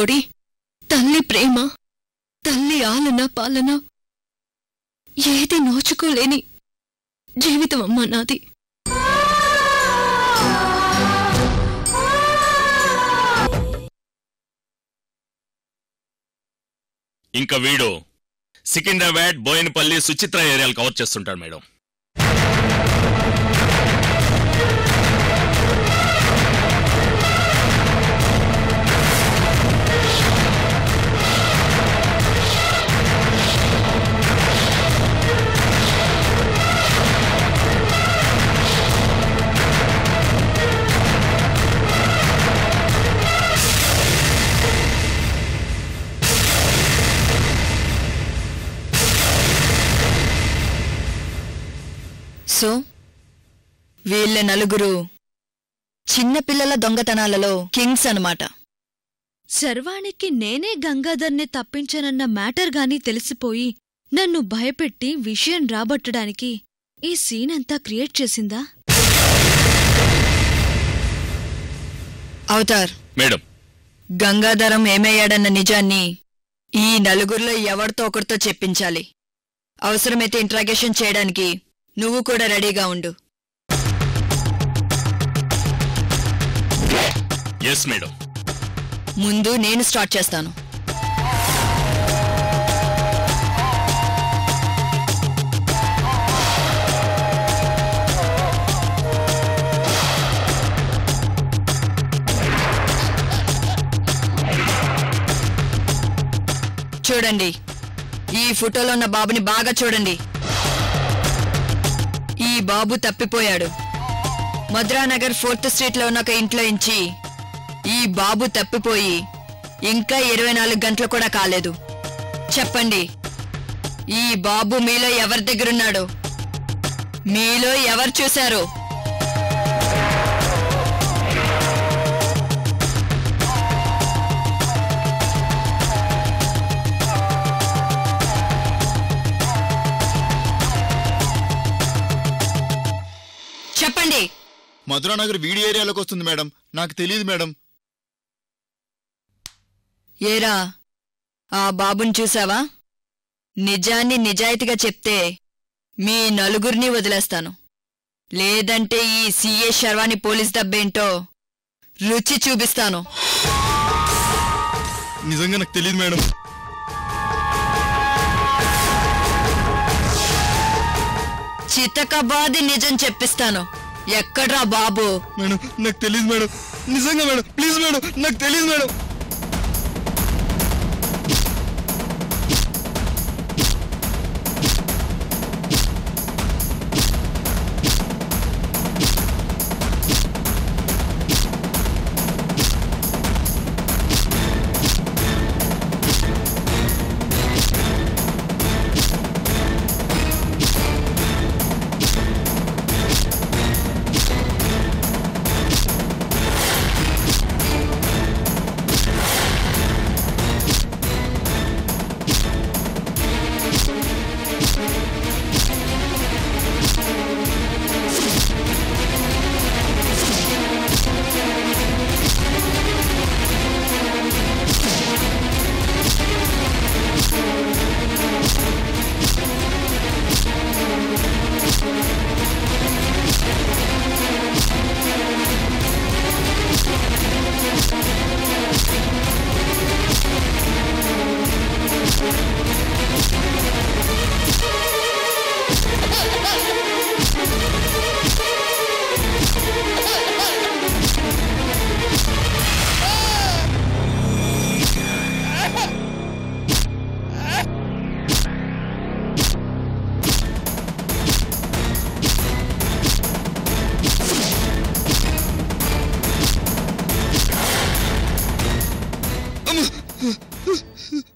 ఒడి, తల్లి ప్రేమ, తల్లి ఆలన పాలన ఏది నోచుకోలేని జీవితం అమ్మా నాది. ఇంకా వీడు సికింద్రాబాద్, బోయినపల్లి, సుచిత్ర ఏరియాలు కవర్ చేస్తుంటాడు మేడం. సో వీళ్ళ నలుగురు చిన్నపిల్లల దొంగతనాలలో కింగ్స్ అన్నమాట. శర్వాణికి నేనే గంగాధర్ని తప్పించానన్న మ్యాటర్ గాని తెలిసిపోయి నన్ను భయపెట్టి విషయం రాబట్టడానికి ఈ సీన్ అంతా క్రియేట్ చేసిందా? అవతార్ మేడం, గంగాధరం ఏమయ్యాడన్న నిజాన్ని ఈ నలుగురిలో ఎవరితో ఒకరితో చెప్పించాలి. అవసరమైతే ఇంట్రాగేషన్ చేయడానికి నువ్వు కూడా రెడీగా ఉండు. Yes madam. ముందు నేను స్టార్ట్ చేస్తాను. చూడండి, ఈ ఫోటోలో ఉన్న బాబుని బాగా చూడండి. ఈ బాబు తప్పిపోయాడు. మధురానగర్ 4th స్ట్రీట్లో ఉన్న ఒక ఇంట్లో ఇంచి ఈ బాబు తప్పిపోయి ఇంకా 24 గంటలు కూడా కాలేదు. చెప్పండి, ఈ బాబు మీలో ఎవరి దగ్గరున్నాడు? మీలో ఎవరు చూశారు? చెప్పండి. మధురానగర్ వీడి ఏరియాలోకి వస్తుంది మేడం. నాకు తెలియదు మేడం. ఏరా, ఆ బాబుని చూసావా? నిజాన్ని నిజాయితీగా చెప్తే మీ నలుగురిని వదిలేస్తాను. లేదంటే ఈ సీఏ శర్వాణి పోలీస్ దబ్బేంటో రుచి చూపిస్తాను. నిజంగా నాకు తెలియదు మేడం. చితకబాది నిజం చెప్పిస్తాను. ఎక్కడ్రా బాబు? మేడం నాకు తెలియదు మేడం. నిజంగా మేడం, ప్లీజ్ మేడం, నాకు తెలియదు మేడం.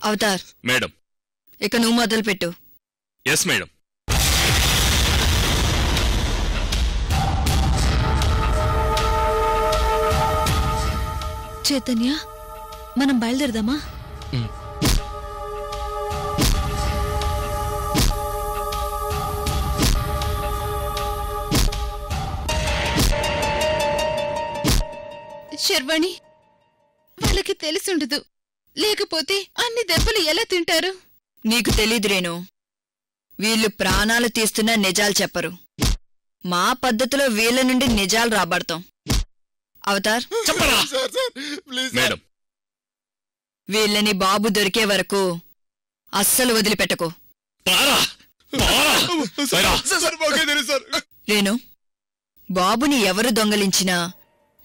Avatar madam. ఇక నువ్వు మొదలు పెట్టు. Yes madam. చైతన్య, మనం బయలుదేరదామా? శర్వాణి, వాళ్ళకి తెలిసుండదు లేకపోతే అన్ని దెబ్బలు ఎలా తింటారు? నీకు తెలీదు రేణు, వీళ్ళు ప్రాణాలు తీస్తున్నా నిజాలు చెప్పరు. మా పద్ధతిలో వీళ్ళ నుండి నిజాలు రాబడతాం. అవతార్, చెప్పరా మేడం. వీళ్ళని బాబు దొరికే వరకు అస్సలు వదిలిపెట్టకు. రేణు, బాబుని ఎవరు దొంగలించినా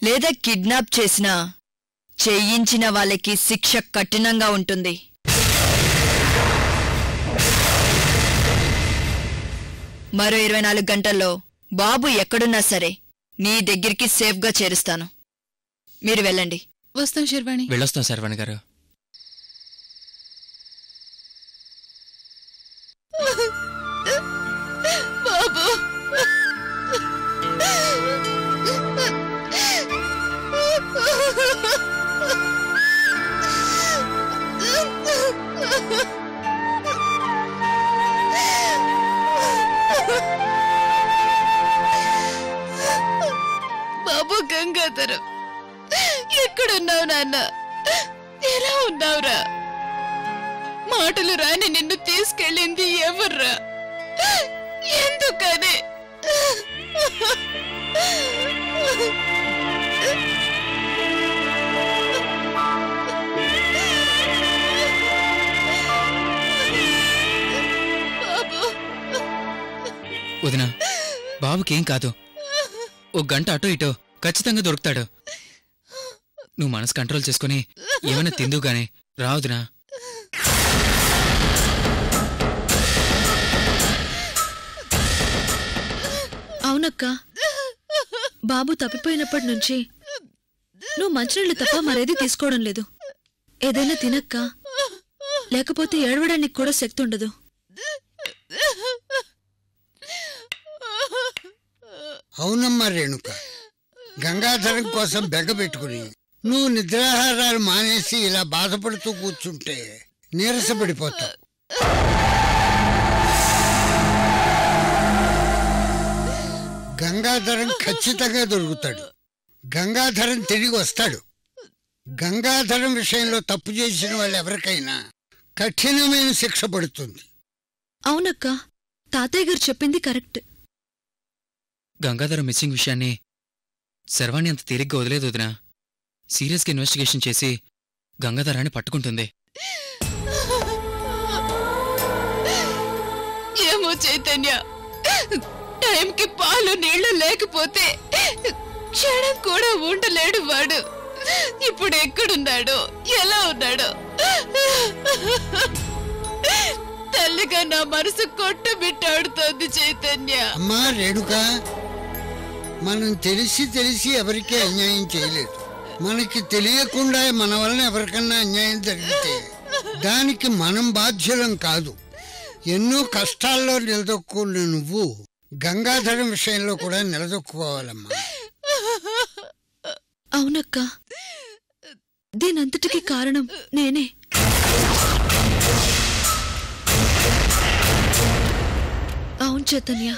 లేదా కిడ్నాప్ చేసినా చేయించిన వాళ్ళకి శిక్ష కఠినంగా ఉంటుంది. మరో 24 గంటల్లో బాబు ఎక్కడున్నా సరే నీ దగ్గరికి సేఫ్గా చేరుస్తాను. మీరు వెళ్ళండి. వస్తాం శర్వాణి. వెళ్ళొస్తాం శర్వాణి గారు. బాబు, బాబు గంగాధరం, ఎక్కడున్నావు నాన్న? ఎలా ఉన్నావురా? మాటలు రాని నిన్ను తీసుకెళ్ళింది ఎవర్రా? ఎందుకని? వదినా, బాబుకేం కాదు. ఓ గంట అటో ఇటో ఖచ్చితంగా దొరుకుతాడు. నువ్వు మనసు కంట్రోల్ చేసుకుని ఏమైనా తిందుగానే రావుదునా. అవునక్క, బాబు తప్పిపోయినప్పటి నుంచి నువ్వు మంచినీళ్ళు తప్ప మరేది తీసుకోవడం లేదు. ఏదైనా తినక్క, లేకపోతే ఏడవడానికి కూడా శక్తి ఉండదు. అవునమ్మా రేణుక, గంగాధరం కోసం బెగ్గబెట్టుకుని నువ్వు నిద్రాహారాలు మానేసి ఇలా బాధపడుతూ కూర్చుంటే నీరసపడిపోతావు. గంగాధరం ఖచ్చితంగా దొరుకుతాడు. గంగాధరం తిరిగి వస్తాడు. గంగాధరం విషయంలో తప్పు చేసిన వాళ్ళు ఎవరికైనా కఠినమైన శిక్ష పడుతుంది. అవునక్క, తాతయ్య గారు చెప్పింది కరెక్ట్. గంగాధరం మిస్సింగ్ విషయాన్ని శర్వాణి అంత తేలిగ్గా వదిలేదు వదినా. సీరియస్గా ఇన్వెస్టిగేషన్ చేసి గంగాధరాన్ని పట్టుకుంటుంది. ఏమో చైతన్య, టైంకి పాలు నీళ్లు లేకపోతే క్షణం కూడా ఉండలేడు వాడు. ఇప్పుడు ఎక్కడున్నాడో, ఎలా ఉన్నాడో? తల్లిగా నా మనసు కొట్టుబిట్టాడుతోంది చైతన్య. అమ్మా రేణుక, మనం తెలిసి తెలిసి ఎవరికీ అన్యాయం చేయలేదు. మనకి తెలియకుండా మన వలన ఎవరికన్నా అన్యాయం జరిగితే దానికి మనం బాధ్యులం కాదు. ఎన్నో కష్టాల్లో నిలదొక్కున్న నువ్వు గంగాధరం విషయంలో కూడా నిలదొక్కుకోవాలమ్మా. అవునక్క, దీనంతటికీ కారణం నేనే. అవును చైతన్య,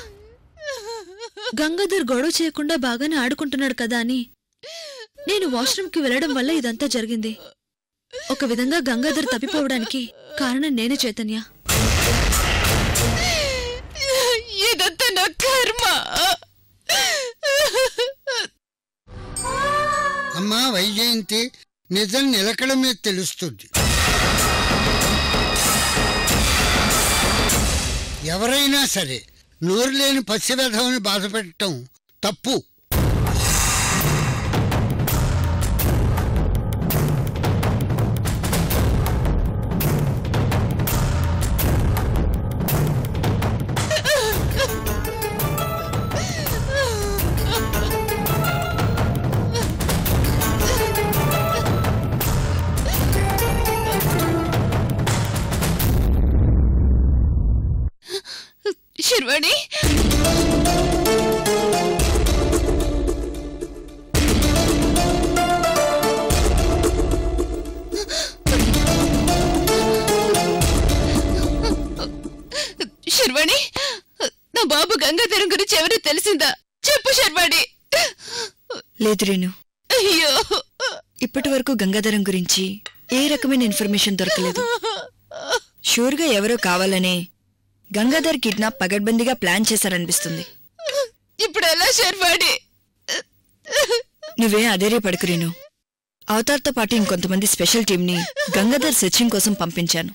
గంగాధర్ గొడవ చేయకుండా బాగానే ఆడుకుంటున్నాడు కదా అని నేను వాష్రూమ్కి వెళ్లడం వల్ల ఇదంతా జరిగింది. ఒక విధంగా గంగాధర్ తప్పిపోవడానికి కారణం నేనే చైతన్య. ఇదంతా నా కర్మ. అమ్మా వైజయంతి, నిజం నిలకడమే తెలుస్తుంది. ఎవరైనా సరే నోరు లేని పసివెధవని బాధపెట్టడం తప్పు. శర్వాణి, శర్వాణి, నా బాబు గంగాధరం గురించి ఎవరో తెలిసిందా? చెప్పు శర్వాణి. లేదు రేణు, అయ్యో, ఇప్పటి వరకు గంగాధరం గురించి ఏ రకమైన ఇన్ఫర్మేషన్ దొరకలేదు. షూర్గా ఎవరో కావాలనే గంగాధర్ కిడ్నాప్ పగడ్బందీగా ప్లాన్ చేశారనిపిస్తుంది. ఇప్పుడు ఎలా శర్వాణి? నువ్వే అధైర్యపడకు రేణు. అవతార్తో పాటు ఇంకొంతమంది స్పెషల్ టీంని గంగాధర్ సెర్చింగ్ కోసం పంపించాను.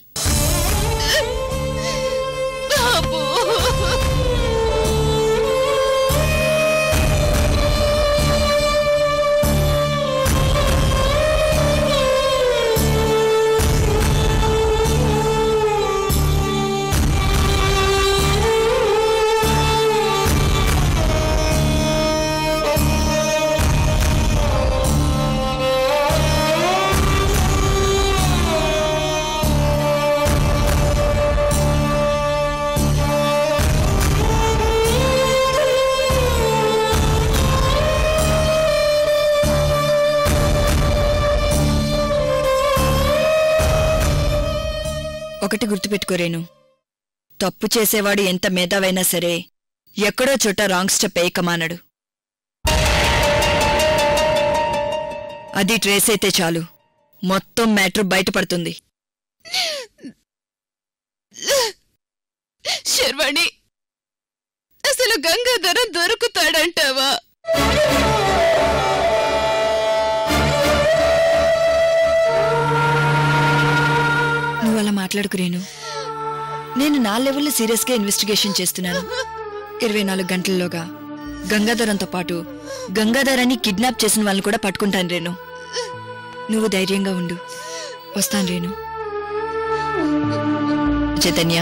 ఒకటి గుర్తుపెట్టుకోరేను, తప్పు చేసేవాడు ఎంత మేధావైనా సరే ఎక్కడో చోట రాంగ్ స్టెప్ వేయకమానడు. అది ట్రేస్ అయితే చాలు, మొత్తం మ్యాటర్ బయటపడుతుంది. శర్వాణి, అసలు గంగాధరం దొరుకుతాడంటావా? నువ్వలా మాట్లాడుకురేను. నేను నా లెవెల్లో సీరియస్గా ఇన్వెస్టిగేషన్ చేస్తున్నాను. 24 గంటల్లోగా గంగాధరంతో పాటు గంగాధరాన్ని కిడ్నాప్ చేసిన వాళ్ళని కూడా పట్టుకుంటాను రేణు. నువ్వు ధైర్యంగా ఉండు. వస్తాను రేణు. చైతన్య,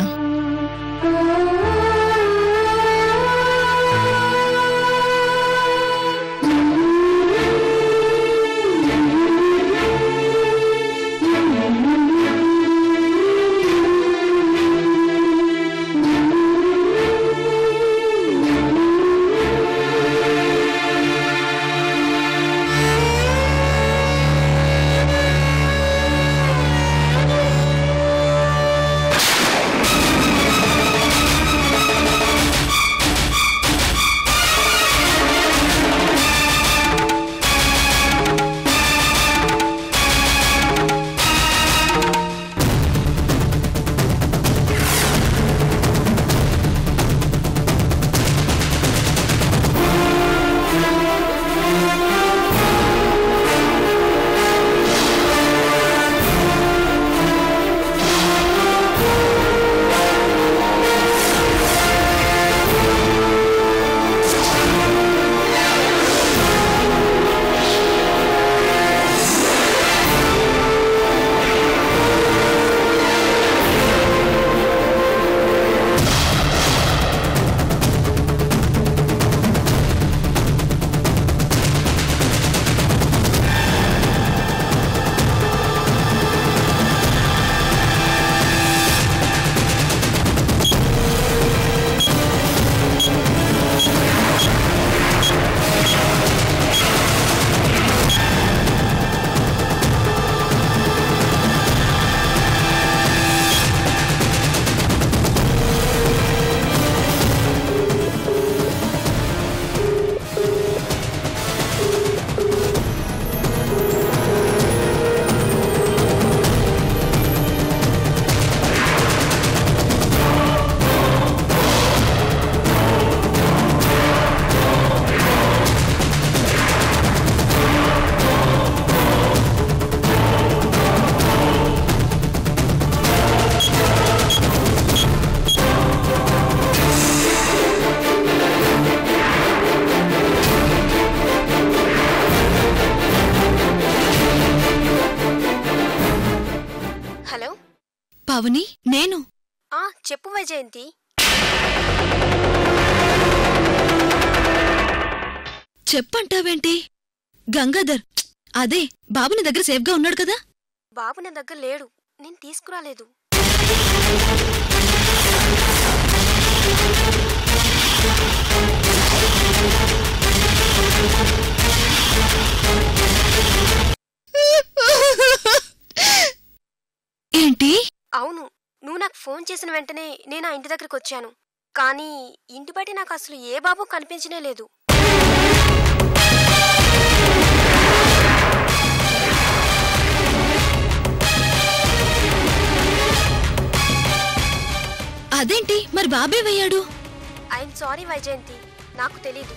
పావని, నేను. చెప్పు వైజయంతి. చెప్పంటావేంటి? గంగాధర్ అదే బాబుని దగ్గర సేఫ్గా ఉన్నాడు కదా? బాబు నా దగ్గర లేడు, నేను తీసుకురాలేదు. ఏంటి? అవును, నువ్వు నాకు ఫోన్ చేసిన వెంటనే నేను ఆ ఇంటి దగ్గరకు వచ్చాను. కానీ ఇంటి బయట నాకు అసలు ఏ బాబు కనిపించనే లేదు. అదేంటి మరి బాబేవయ్యాడు? ఐఎమ్ సారీ వైజయంతి, నాకు తెలీదు.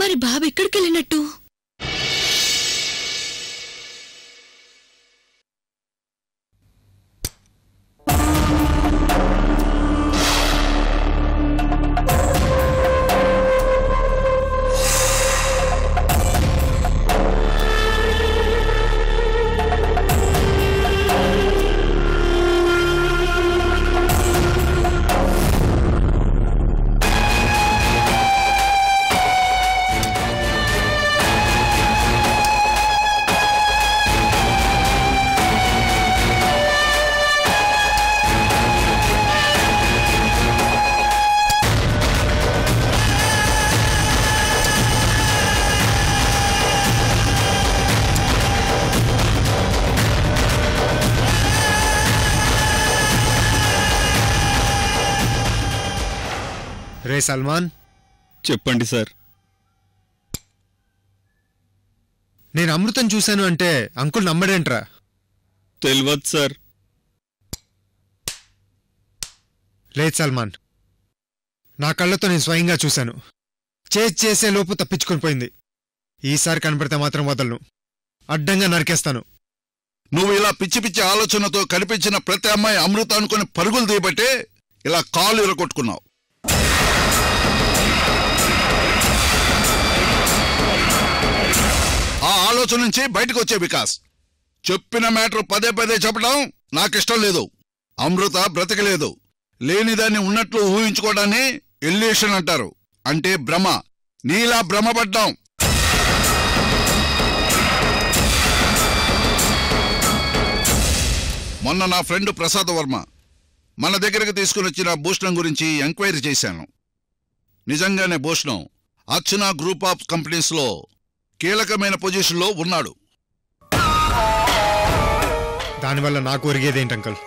మరి బాబు ఎక్కడికెళ్ళినట్టు? రే సల్మాన్, చెప్పండి సార్. నేను అమృతం చూశాను అంటే అంకుల్ నమ్మడేంట్రా? తెలియదు సార్. లేదు సల్మాన్, నా కళ్ళతో నేను స్వయంగా చూశాను. చేసే లోపు తప్పించుకొని పోయింది. ఈసారి కనపడితే మాత్రం వదలను, అడ్డంగా నరికేస్తాను. నువ్వు ఇలా పిచ్చి పిచ్చి ఆలోచనతో కనిపించిన ప్రతి అమ్మాయి అమృత అనుకుని పరుగులు తీయబట్టే ఇలా కాలు ఇరగొట్టుకున్నావు. ఆ ఆలోచన నుంచి బయటకు వచ్చే వికాస్, చెప్పిన మ్యాటర్ పదే పదే చెప్పడం నాకిష్టం లేదు. అమృత బ్రతకలేదు, లేనిదాన్ని ఉన్నట్లు ఊహించుకోవడాన్ని ఎల్యూషన్ అంటారు, అంటే భ్రమ. నీలా భ్రమపడ్డాం. మొన్న నా ఫ్రెండ్ ప్రసాద్ వర్మ మన దగ్గరికి తీసుకుని వచ్చిన భూషణం గురించి ఎంక్వైరీ చేశాను. నిజంగానే భూషణం అర్చన గ్రూప్ ఆఫ్ కంపెనీస్లో కీలకమైన పొజిషన్లో ఉన్నాడు. దానివల్ల నాకు ఒరిగేదేంటి అంకల్?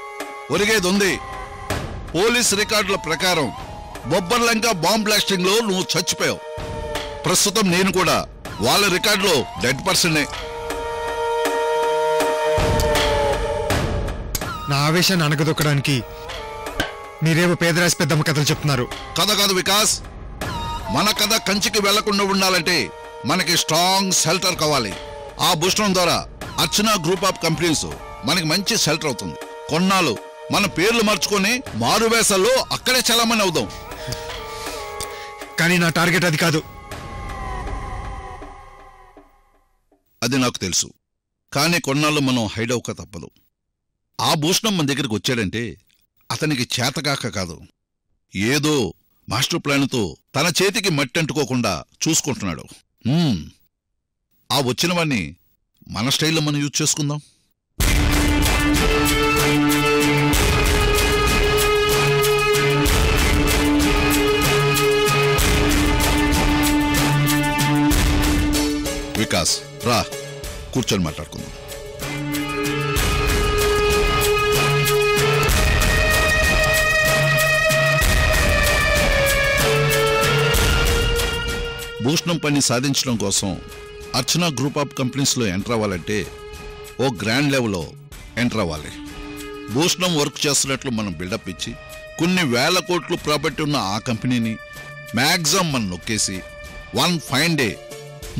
ఒరిగేదుంది. పోలీస్ రికార్డుల ప్రకారం బొబ్బర్లంక బాంబ్ బ్లాస్టింగ్లో నువ్వు చచ్చిపోయావు. ప్రస్తుతం నేను కూడా వాళ్ళ రికార్డులో డెడ్ పర్సనే. నా ఆవేశాన్ని అణగదొక్కడానికి మీరేవో పేదరాశి పెద్దమ్మ కథలు చెప్తున్నారు. కథ కాదు వికాస్, మన కథ కంచికి వెళ్లకుండా ఉండాలంటే మనకి స్ట్రాంగ్ షెల్టర్ కావాలి. ఆ భూషణం ద్వారా అర్చన గ్రూప్ ఆఫ్ కంపెనీస్ మనకి మంచి షెల్టర్ అవుతుంది. కొన్నాళ్ళు మన పేర్లు మార్చుకొని మారువేషాల్లో అక్కడే చలామణి అవుదాం. కానీ నా టార్గెట్ అది కాదు. అది నాకు తెలుసు, కానీ కొన్నాళ్ళు మనం హైడ్ అవ్వక తప్పదు. ఆ భూషణం మన దగ్గరికి వచ్చాడంటే అతనికి చేతకాక కాదు, ఏదో మాస్టర్ ప్లాన్తో తన చేతికి మట్టి అంటుకోకుండా చూసుకుంటున్నాడు. ఆ వచ్చిన వాణ్ణి మన స్టైల్లో మనం యూజ్ చేసుకుందాం. వికాస్ రా, కూర్చొని మాట్లాడుకుందాం. భూషణం పని సాధించడం కోసం అర్చన గ్రూప్ ఆఫ్ కంపెనీస్లో ఎంటర్ అవ్వాలంటే ఓ గ్రాండ్ లెవెల్లో ఎంటర్ అవ్వాలి. భూషణం వర్క్ చేస్తున్నట్లు మనం బిల్డప్ ఇచ్చి కొన్ని వేల కోట్లు ప్రాపర్టీ ఉన్న ఆ కంపెనీని మ్యాక్సిమం మనం నొక్కేసి వన్ ఫైన్ డే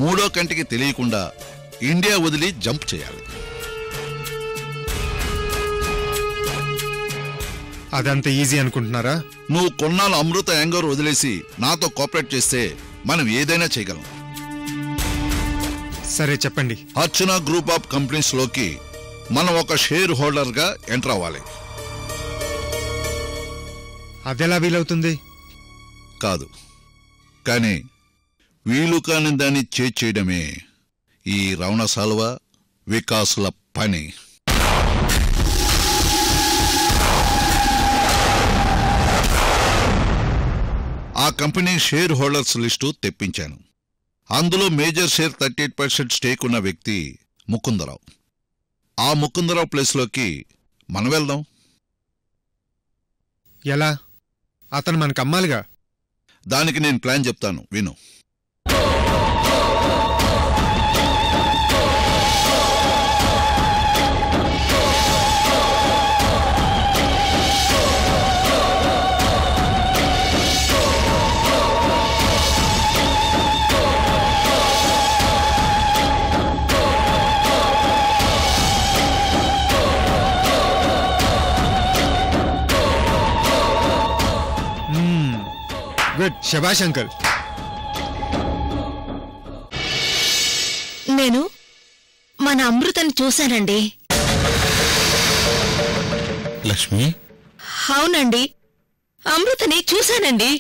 మూడో కంటికి తెలియకుండా ఇండియా వదిలి జంప్ చేయాలి. అదంత ఈజీ అనుకుంటున్నారా? నువ్వు కొన్నాళ్ళు అమృత యాంగర్ వదిలేసి నాతో కోఆపరేట్ చేస్తే మనం ఏదైనా చేయగలం. సరే చెప్పండి. అర్చన గ్రూప్ ఆఫ్ కంపెనీస్ లోకి మనం ఒక షేర్ హోల్డర్ గా ఎంటర్ అవ్వాలి. అదెలా వీలవుతుంది? కాదు, కానీ వీలు కాని దాన్ని చేయడమే ఈ రవణ సాల్వ వికాసుల పని. ఆ కంపెనీ షేర్ హోల్డర్స్ లిస్టు తెప్పించాను. అందులో మేజర్ షేర్ 38% స్టేక్ ఉన్న వ్యక్తి ముకుందరావు. ఆ ముకుందరావు ప్లేస్లోకి మనం వెళ్దాం. ఎలా? అతను మనకు అమ్మాలిగా. దానికి నేను ప్లాన్ చెప్తాను, విను. గుడ్, శభాష్ అంకల్. నేను మన అమృతని చూశానండి. లక్ష్మి? అవునండి, అమృతని చూశానండి.